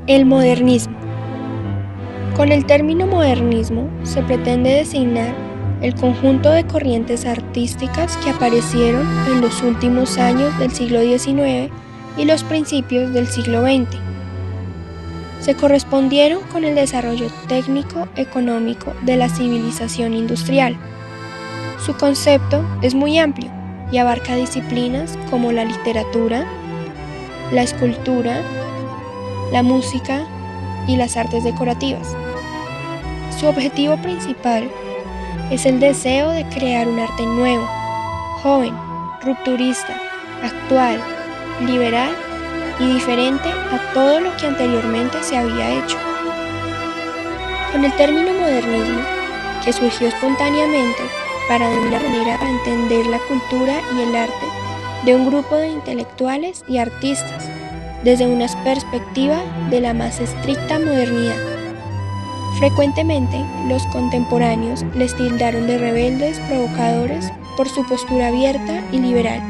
El modernismo. Con el término modernismo se pretende designar el conjunto de corrientes artísticas que aparecieron en los últimos años del siglo XIX y los principios del siglo XX. Se correspondieron con el desarrollo técnico-económico de la civilización industrial. Su concepto es muy amplio y abarca disciplinas como la literatura, la escultura, la música y las artes decorativas. Su objetivo principal es el deseo de crear un arte nuevo, joven, rupturista, actual, liberal y diferente a todo lo que anteriormente se había hecho. Con el término modernismo, que surgió espontáneamente para de una manera a entender la cultura y el arte de un grupo de intelectuales y artistas, desde una perspectiva de la más estricta modernidad. Frecuentemente, los contemporáneos les tildaron de rebeldes provocadores por su postura abierta y liberal,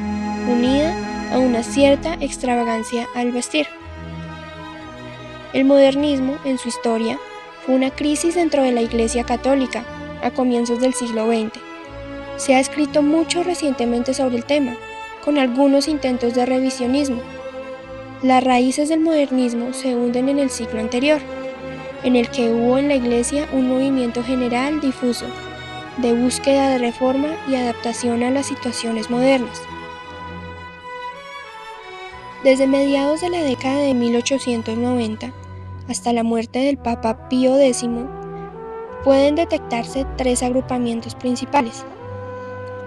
unida a una cierta extravagancia al vestir. El modernismo, en su historia, fue una crisis dentro de la Iglesia Católica a comienzos del siglo XX. Se ha escrito mucho recientemente sobre el tema, con algunos intentos de revisionismo. Las raíces del modernismo se hunden en el siglo anterior, en el que hubo en la Iglesia un movimiento general difuso, de búsqueda de reforma y adaptación a las situaciones modernas. Desde mediados de la década de 1890 hasta la muerte del Papa Pío X, pueden detectarse tres agrupamientos principales.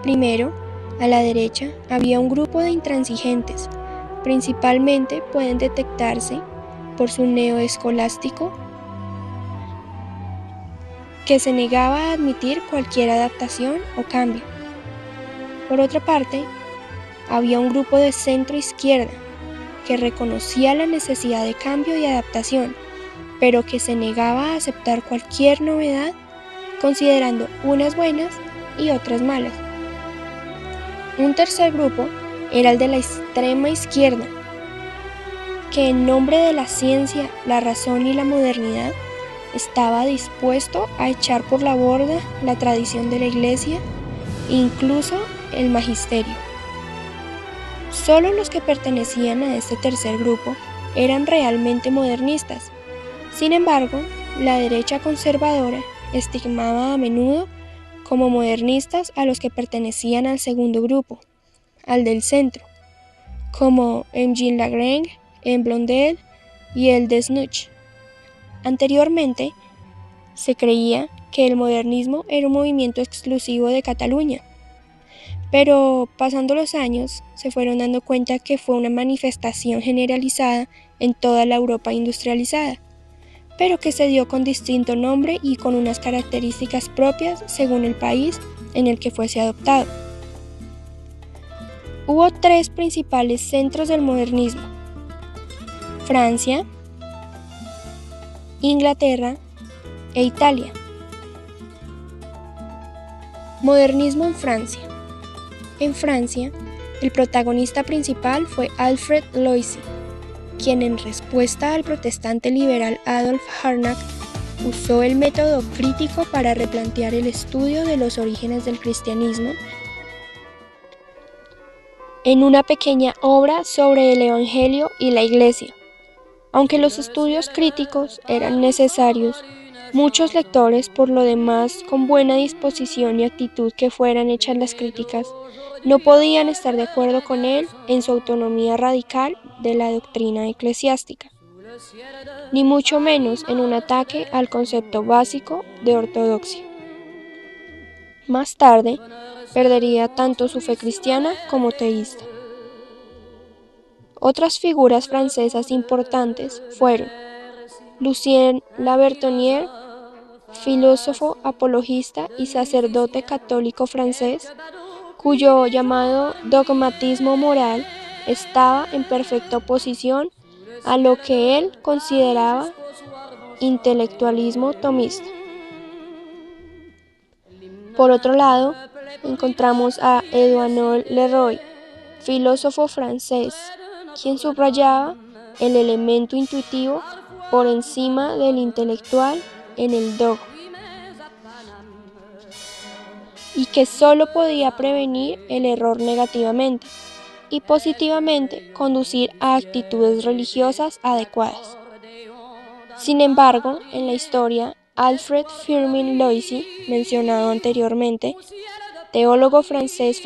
Primero, a la derecha había un grupo de intransigentes. Principalmente pueden detectarse por su neoescolástico, que se negaba a admitir cualquier adaptación o cambio. Por otra parte, había un grupo de centro-izquierda que reconocía la necesidad de cambio y adaptación, pero que se negaba a aceptar cualquier novedad, considerando unas buenas y otras malas. Un tercer grupo era el de la extrema izquierda, que en nombre de la ciencia, la razón y la modernidad estaba dispuesto a echar por la borda la tradición de la Iglesia, incluso el magisterio. Solo los que pertenecían a este tercer grupo eran realmente modernistas. Sin embargo, la derecha conservadora estigmaba a menudo como modernistas a los que pertenecían al segundo grupo, al del centro, como Jean Lagrange, Blondel y el Desnuche. Anteriormente, se creía que el modernismo era un movimiento exclusivo de Cataluña, pero pasando los años se fueron dando cuenta que fue una manifestación generalizada en toda la Europa industrializada, pero que se dio con distinto nombre y con unas características propias según el país en el que fuese adoptado. Hubo tres principales centros del modernismo: Francia, Inglaterra e Italia. Modernismo en Francia. En Francia, el protagonista principal fue Alfred Loisy, quien en respuesta al protestante liberal Adolf Harnack usó el método crítico para replantear el estudio de los orígenes del cristianismo en una pequeña obra sobre el Evangelio y la Iglesia. Aunque los estudios críticos eran necesarios, muchos lectores, por lo demás con buena disposición y actitud que fueran hechas las críticas, no podían estar de acuerdo con él en su autonomía radical de la doctrina eclesiástica, ni mucho menos en un ataque al concepto básico de ortodoxia. Más tarde, perdería tanto su fe cristiana como teísta. Otras figuras francesas importantes fueron Lucien La Berthonnière, filósofo, apologista y sacerdote católico francés, cuyo llamado dogmatismo moral estaba en perfecta oposición a lo que él consideraba intelectualismo tomista. Por otro lado, encontramos a Édouard Leroi, filósofo francés, quien subrayaba el elemento intuitivo por encima del intelectual en el dogma, y que solo podía prevenir el error negativamente y positivamente conducir a actitudes religiosas adecuadas. Sin embargo, en la historia, Alfred Firmin Loisy, mencionado anteriormente, teólogo francés,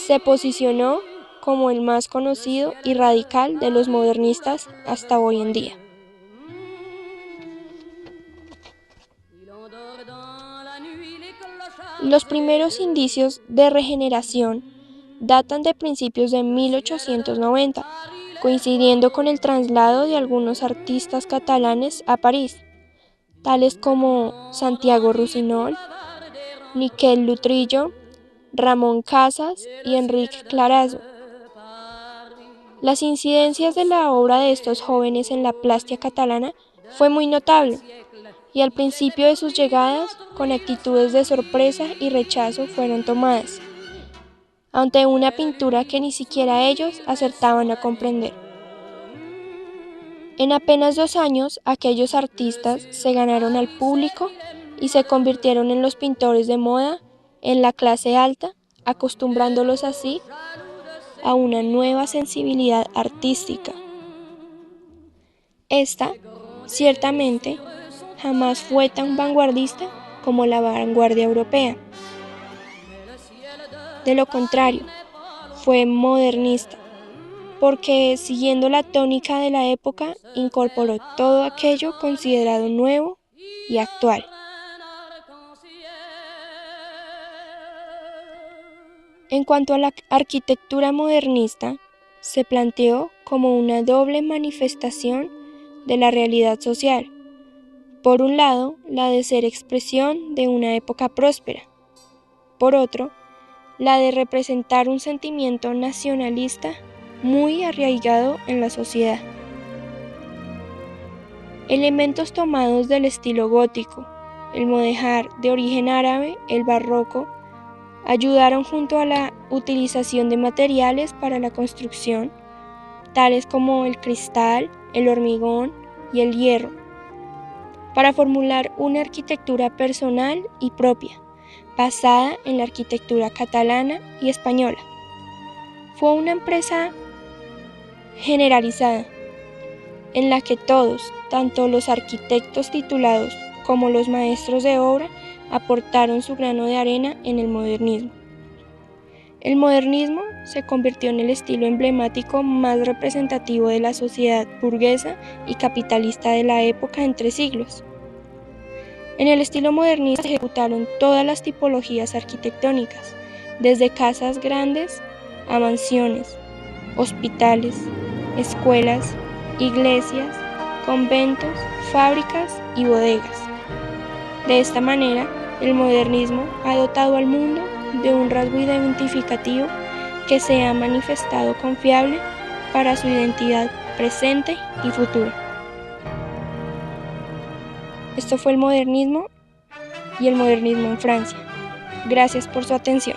se posicionó como el más conocido y radical de los modernistas hasta hoy en día. Los primeros indicios de regeneración datan de principios de 1890, coincidiendo con el traslado de algunos artistas catalanes a París, tales como Santiago Rusiñol, Miquel Lutrillo, Ramón Casas y Enrique Clarasó. Las incidencias de la obra de estos jóvenes en la plástica catalana fue muy notable, y al principio de sus llegadas, con actitudes de sorpresa y rechazo fueron tomadas, ante una pintura que ni siquiera ellos acertaban a comprender. En apenas 2 años, aquellos artistas se ganaron al público y se convirtieron en los pintores de moda en la clase alta, acostumbrándolos así a una nueva sensibilidad artística. Esta, ciertamente, jamás fue tan vanguardista como la vanguardia europea. De lo contrario, fue modernista, porque siguiendo la tónica de la época, incorporó todo aquello considerado nuevo y actual. En cuanto a la arquitectura modernista, se planteó como una doble manifestación de la realidad social. Por un lado, la de ser expresión de una época próspera. Por otro, la de representar un sentimiento nacionalista muy arraigado en la sociedad. Elementos tomados del estilo gótico, el mudéjar de origen árabe, el barroco, ayudaron junto a la utilización de materiales para la construcción, tales como el cristal, el hormigón y el hierro, para formular una arquitectura personal y propia, basada en la arquitectura catalana y española. Fue una empresa generalizada, en la que todos, tanto los arquitectos titulados como los maestros de obra, aportaron su grano de arena en el modernismo. El modernismo se convirtió en el estilo emblemático más representativo de la sociedad burguesa y capitalista de la época entre siglos. En el estilo modernista se ejecutaron todas las tipologías arquitectónicas, desde casas grandes a mansiones, hospitales, escuelas, iglesias, conventos, fábricas y bodegas. De esta manera, el modernismo ha dotado al mundo de un rasgo identificativo que se ha manifestado confiable para su identidad presente y futura. Esto fue el modernismo y el modernismo en Francia. Gracias por su atención.